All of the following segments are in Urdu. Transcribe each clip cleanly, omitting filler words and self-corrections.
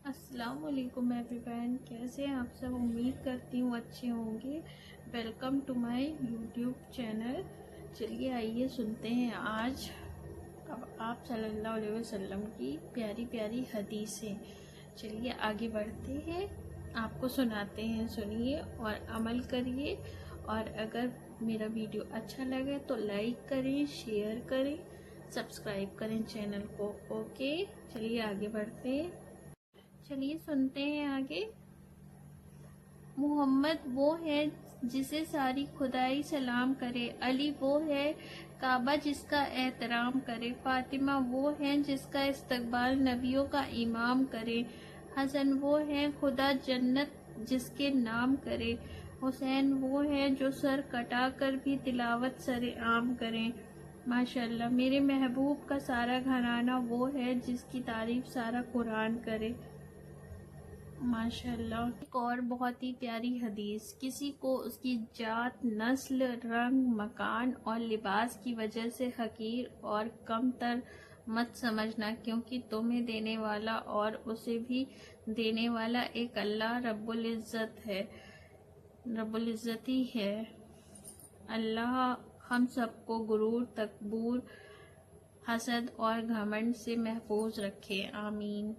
السلام علیکم ایوری ون، کیسے ہیں آپ سب؟ امید کرتی ہوں اچھے ہوں گے۔ Welcome to my YouTube channel. چلیے آئیے سنتے ہیں آج اب آپ صلی اللہ علیہ وسلم کی پیاری پیاری حدیثیں۔ چلیے آگے بڑھتے ہیں، آپ کو سناتے ہیں، سنیے اور عمل کریے۔ اور اگر میرا ویڈیو اچھا لگے تو لائک کریں، شیئر کریں، سبسکرائب کریں چینل کو۔ اوکے، چلیے آگے بڑھتے ہیں۔ چلیے سنتے ہیں آگے۔ محمد وہ ہے جسے ساری خدائی سلام کرے، علی وہ ہے کعبہ جس کا احترام کرے، فاطمہ وہ ہے جس کا استقبال نبیوں کا امام کرے، حسن وہ ہے خدا جنت جس کے نام کرے، حسین وہ ہے جو سر کٹا کر بھی تلاوت سر عام کریں۔ ماشاءاللہ، میرے محبوب کا سارا گھرانہ وہ ہے جس کی تعریف سارا قرآن کرے۔ ماشاءاللہ، ایک اور بہت ہی پیاری حدیث، کسی کو اس کی ذات، نسل، رنگ، مکان اور لباس کی وجہ سے حقیر اور کم تر مت سمجھنا، کیونکہ تمہیں دینے والا اور اسے بھی دینے والا ایک اللہ رب العزت ہی ہے۔ اللہ ہم سب کو غرور، تکبر، حسد اور گھمنڈ سے محفوظ رکھے، آمین۔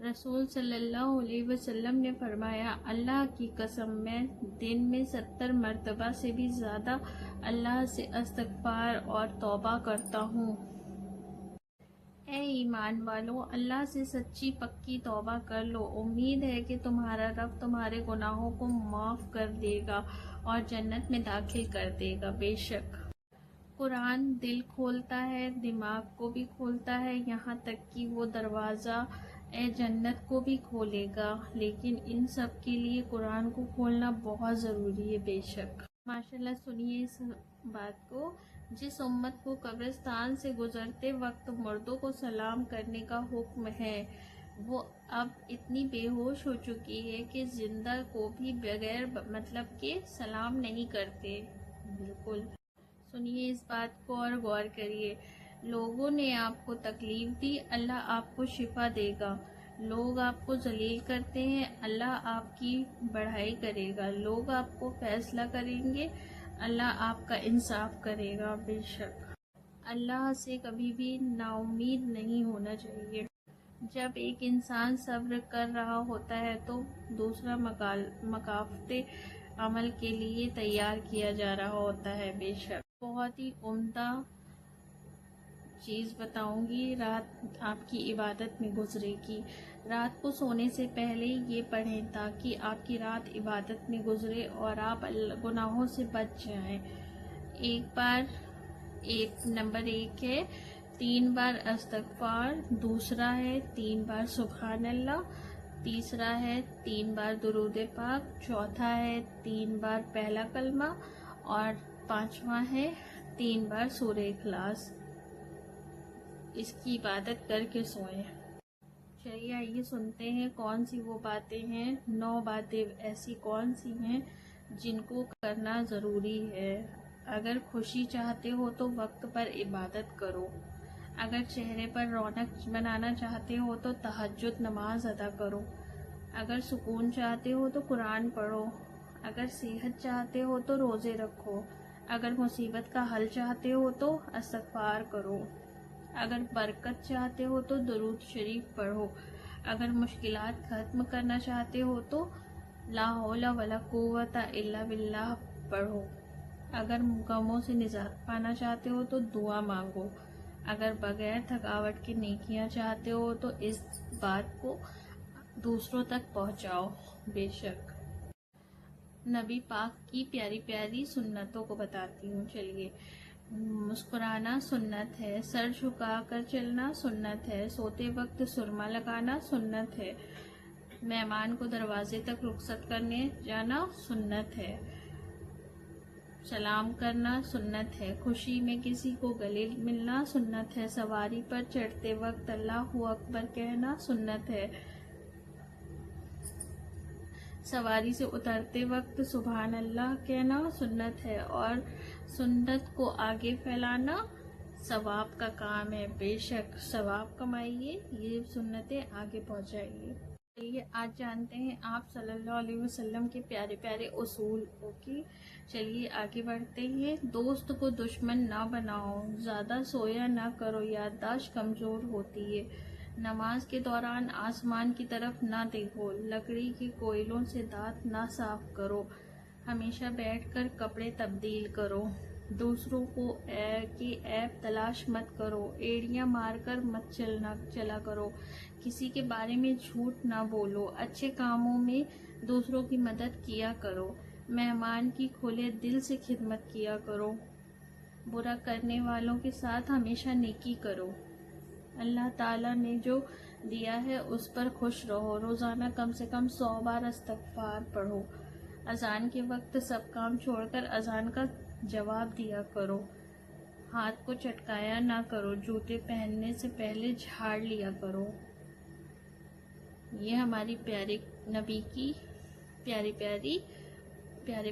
رسول صلی اللہ علیہ وسلم نے فرمایا، اللہ کی قسم میں دن میں 70 مرتبہ سے بھی زیادہ اللہ سے استغفار اور توبہ کرتا ہوں۔ اے ایمان والو، اللہ سے سچی پکی توبہ کر لو، امید ہے کہ تمہارا رب تمہارے گناہوں کو معاف کر دے گا اور جنت میں داخل کر دے گا۔ بے شک قرآن دل کھولتا ہے، دماغ کو بھی کھولتا ہے، یہاں تک کہ وہ دروازہ جنت کو بھی کھولے گا، لیکن ان سب کے لیے قرآن کو کھولنا بہت ضروری ہے۔ بے شک ماشاءاللہ، سنیے اس بات کو۔ جس امت کو قبرستان سے گزرتے وقت مردوں کو سلام کرنے کا حکم ہے، وہ اب اتنی بے ہوش ہو چکی ہے کہ زندہ کو بھی بغیر مطلب کے سلام نہیں کرتے۔ بالکل سنیے اس بات کو اور غور کریے۔ لوگوں نے آپ کو تکلیف دی، اللہ آپ کو شفا دے گا۔ لوگ آپ کو ذلیل کرتے ہیں، اللہ آپ کی بڑھائی کرے گا۔ لوگ آپ کو فیصلہ کریں گے، اللہ آپ کا انصاف کرے گا۔ بے شک اللہ سے کبھی بھی نا امید نہیں ہونا چاہیے۔ جب ایک انسان صبر کر رہا ہوتا ہے تو دوسرا مکافات عمل کے لیے تیار کیا جا رہا ہوتا ہے۔ بے شک بہت ہی عمدہ چیز بتاؤں گی، رات آپ کی عبادت میں گزرے گی۔ رات کو سونے سے پہلے یہ پڑھیں تاکہ آپ کی رات عبادت میں گزرے اور آپ گناہوں سے بچ جائیں۔ نمبر 1 ہے 3 بار استغفار، دوسرا ہے 3 بار سبحان اللہ، تیسرا ہے 3 بار درود پاک، چوتھا ہے 3 بار پہلا کلمہ اور پانچواں ہے 3 بار سورہ اخلاص۔ اس کی عبادت کر کے سوئیں۔ چلیے آئیے سنتے ہیں کون سی وہ باتیں ہیں، 9 باتیں ایسی کون سی ہیں جن کو کرنا ضروری ہے۔ اگر خوشی چاہتے ہو تو وقت پر عبادت کرو، اگر چہرے پر رونق بنانا چاہتے ہو تو تہجد نماز ادا کرو، اگر سکون چاہتے ہو تو قرآن پڑھو، اگر صحت چاہتے ہو تو روزے رکھو، اگر مصیبت کا حل چاہتے ہو تو استغفار کرو، اگر برکت چاہتے ہو تو درود شریف پڑھو، اگر مشکلات ختم کرنا چاہتے ہو تو لا حول ولا قوت الا باللہ پڑھو، اگر غموں سے نجات پانا چاہتے ہو تو دعا مانگو، اگر بغیر تھکاوٹ کے نیکیاں چاہتے ہو تو اس بات کو دوسروں تک پہنچاؤ۔ بے شک نبی پاک کی پیاری پیاری سنتوں کو بتاتی ہوں۔ چلیے، مسکرانا سنت ہے، سر جھکا کر چلنا سنت ہے، سوتے وقت سرما لگانا سنت ہے، مہمان کو دروازے تک رخصت کرنے جانا سنت ہے، سلام کرنا سنت ہے، خوشی میں کسی کو گلے ملنا سنت ہے، سواری پر چڑھتے وقت اللہ اکبر کہنا سنت ہے، سواری سے اترتے وقت سبحان اللہ کہنا سنت ہے، اور سنت کو آگے پھیلانا ثواب کا کام ہے، بے شک ثواب کمائیے، یہ سنتیں آگے پہنچائیے۔ چلیے آج جانتے ہیں آپ صلی اللہ علیہ وسلم کے پیارے پیارے اصول۔ اوکے چلیے آگے بڑھتے ہیں۔ دوست کو دشمن نہ بناؤ، زیادہ سویا نہ کرو، یادداشت کمزور ہوتی ہے۔ نماز کے دوران آسمان کی طرف نہ دیکھو، لکڑی کے کوئلوں سے دانت نہ صاف کرو، ہمیشہ بیٹھ کر کپڑے تبدیل کرو، دوسروں کو کی عیب تلاش مت کرو، ایڑیاں مار کر مت چلا کرو، کسی کے بارے میں جھوٹ نہ بولو، اچھے کاموں میں دوسروں کی مدد کیا کرو، مہمان کی کھلے دل سے خدمت کیا کرو، برا کرنے والوں کے ساتھ ہمیشہ نیکی کرو، اللہ تعالیٰ نے جو دیا ہے اس پر خوش رہو، روزانہ کم سے کم 100 بار استغفار پڑھو، اذان کے وقت سب کام چھوڑ کر اذان کا جواب دیا کرو، ہاتھ کو چٹکایا نہ کرو، جوتے پہننے سے پہلے جھاڑ لیا کرو۔ یہ ہماری پیارے نبی کی پیارے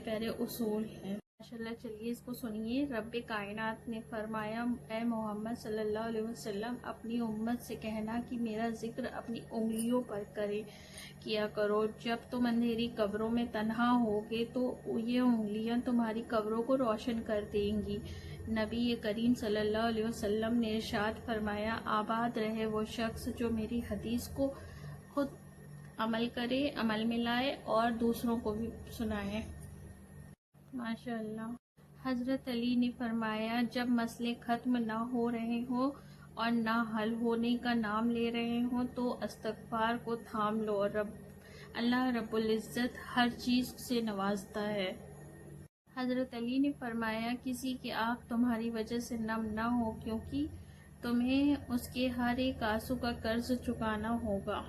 پیارے اصول ہیں ماشاءاللہ۔ چلیے اس کو سنیے۔ رب کائنات نے فرمایا، اے محمد صلی اللہ علیہ وسلم اپنی امت سے کہنا کہ میرا ذکر اپنی انگلیوں پر کیا کرو، جب تم اندھیری قبروں میں تنہا ہوگے تو یہ انگلیاں تمہاری قبروں کو روشن کر دیں گی۔ نبی کریم صلی اللہ علیہ وسلم نے ارشاد فرمایا، آباد رہے وہ شخص جو میری حدیث کو خود عمل کرے، عمل میں لائے اور دوسروں کو بھی سنائے۔ ماشاءاللہ۔ حضرت علی نے فرمایا، جب مسئلے ختم نہ ہو رہے ہوں اور نہ حل ہونے کا نام لے رہے ہوں تو استغفار کو تھام لو، اللہ رب العزت ہر چیز سے نوازتا ہے۔ حضرت علی نے فرمایا، کسی کی آنکھ تمہاری وجہ سے نم نہ ہو، کیونکہ تمہیں اس کے ہر ایک آنسو کا قرض چکانا ہوگا۔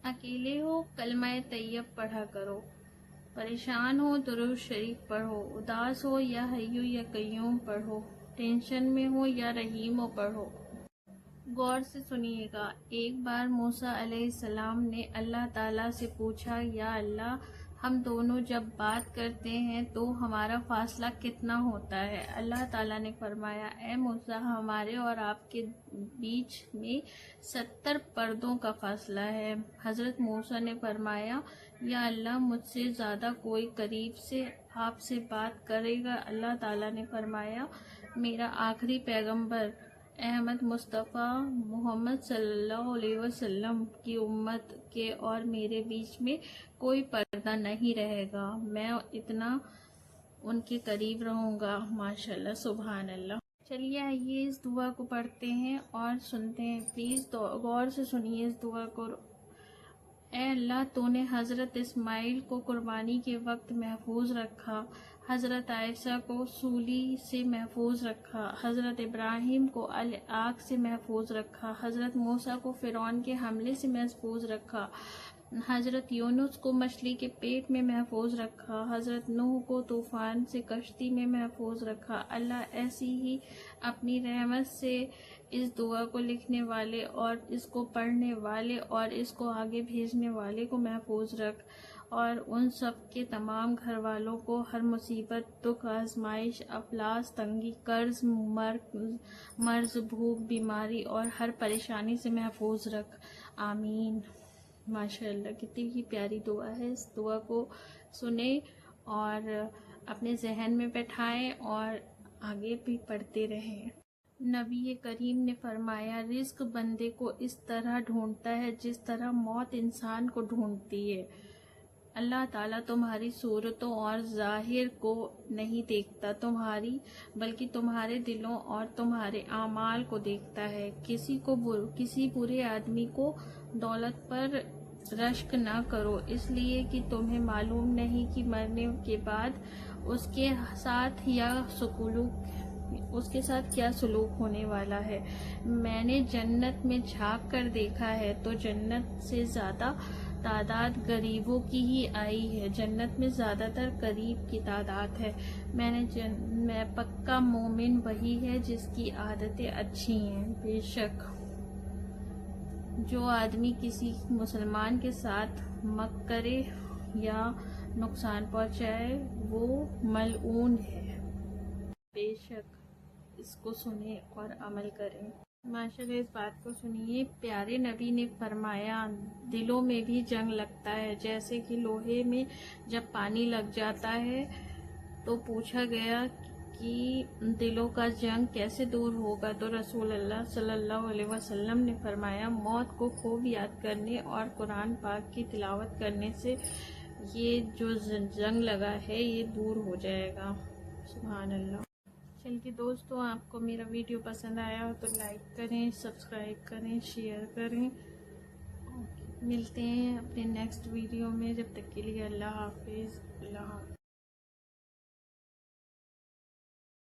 اکیلے ہو کلمہ طیب پڑھا کرو، پریشان ہو درود شریف پڑھو، اداس ہو یا حیو یا قیوم پڑھو، ٹینشن میں ہو یا رحیم پڑھو۔ غور سے سنیے گا۔ ایک بار موسیٰ علیہ السلام نے اللہ تعالیٰ سے پوچھا، یا اللہ ہم دونوں جب بات کرتے ہیں تو ہمارا فاصلہ کتنا ہوتا ہے؟ اللہ تعالیٰ نے فرمایا، اے موسیٰ ہمارے اور آپ کے بیچ میں 70 پردوں کا فاصلہ ہے۔ حضرت موسیٰ نے فرمایا، یا اللہ مجھ سے زیادہ کوئی قریب سے آپ سے بات کرے گا؟ اللہ تعالیٰ نے فرمایا، میرا آخری پیغمبر احمد مصطفیٰ محمد صلی اللہ علیہ وسلم کی امت کے اور میرے بیچ میں کوئی پردہ نہیں رہے گا، میں اتنا ان کے قریب رہوں گا۔ ماشاءاللہ سبحان اللہ۔ چلیے آئیے اس دعا کو پڑھتے ہیں اور سنتے ہیں، پلیز غور سے سنیے اس دعا کو۔ اے اللہ تو نے حضرت اسماعیل کو قربانی کے وقت محفوظ رکھا، حضرت عیسیٰ کو سولی سے محفوظ رکھا، حضرت ابراہیم کو آگ سے محفوظ رکھا، حضرت موسیٰ کو فرعون کے حملے سے محفوظ رکھا، حضرت یونس کو مچھلی کے پیٹ میں محفوظ رکھا، حضرت نوح کو طوفان سے کشتی میں محفوظ رکھا۔ اللہ ایسی ہی اپنی رحمت سے اس دعا کو لکھنے والے اور اس کو پڑھنے والے اور اس کو آگے بھیجنے والے کو محفوظ رکھ، اور ان سب کے تمام گھر والوں کو ہر مصیبت، دکھ، آزمائش، افلاس، تنگی، قرض، مرض، بھوک، بیماری اور ہر پریشانی سے محفوظ رکھ، آمین۔ ماشاءاللہ کتنی ہی پیاری دعا ہے۔ اس دعا کو سنیں اور اپنے ذہن میں بٹھائیں اور آگے بھی پڑھتے رہیں۔ نبی کریم نے فرمایا، رزق بندے کو اس طرح ڈھونڈتا ہے جس طرح موت انسان کو ڈھونڈتی ہے۔ اللہ تعالیٰ تمہاری صورتوں اور ظاہر کو نہیں دیکھتا بلکہ تمہارے دلوں اور تمہارے اعمال کو دیکھتا ہے۔ کسی برے آدمی کو دولت پر رشک نہ کرو، اس لیے کہ تمہیں معلوم نہیں کہ مرنے کے بعد اس کے ساتھ کیا سلوک ہونے والا ہے۔ میں نے جنت میں جھانک کر دیکھا ہے تو جنت سے زیادہ تعداد غریبوں کی ہی آئی ہے، جنت میں زیادہ تر غریب کی تعداد ہے۔ میں پکا مومن وہی ہے جس کی عادتیں اچھی ہیں۔ بے شک جو آدمی کسی مسلمان کے ساتھ مکر کرے یا نقصان پہنچائے وہ ملعون ہے۔ بے شک اس کو سنیں اور عمل کریں۔ ماشاءاللہ اس بات کو سنیے، پیارے نبی نے فرمایا دلوں میں بھی جنگ لگتا ہے، جیسے کہ لوہے میں جب پانی لگ جاتا ہے۔ تو پوچھا گیا کہ دلوں کا جنگ کیسے دور ہوگا، تو رسول اللہ صلی اللہ علیہ وسلم نے فرمایا موت کو خوب یاد کرنے اور قرآن پاک کی تلاوت کرنے سے یہ جو جنگ لگا ہے یہ دور ہو جائے گا۔ سبحان اللہ۔ چلیے دوستو، آپ کو میرا ویڈیو پسند آیا ہو تو لائک کریں، سبسکرائب کریں، شیئر کریں۔ ملتے ہیں اپنے نیکسٹ ویڈیو میں، جب تک کے لیے اللہ حافظ۔ اللہ حافظ۔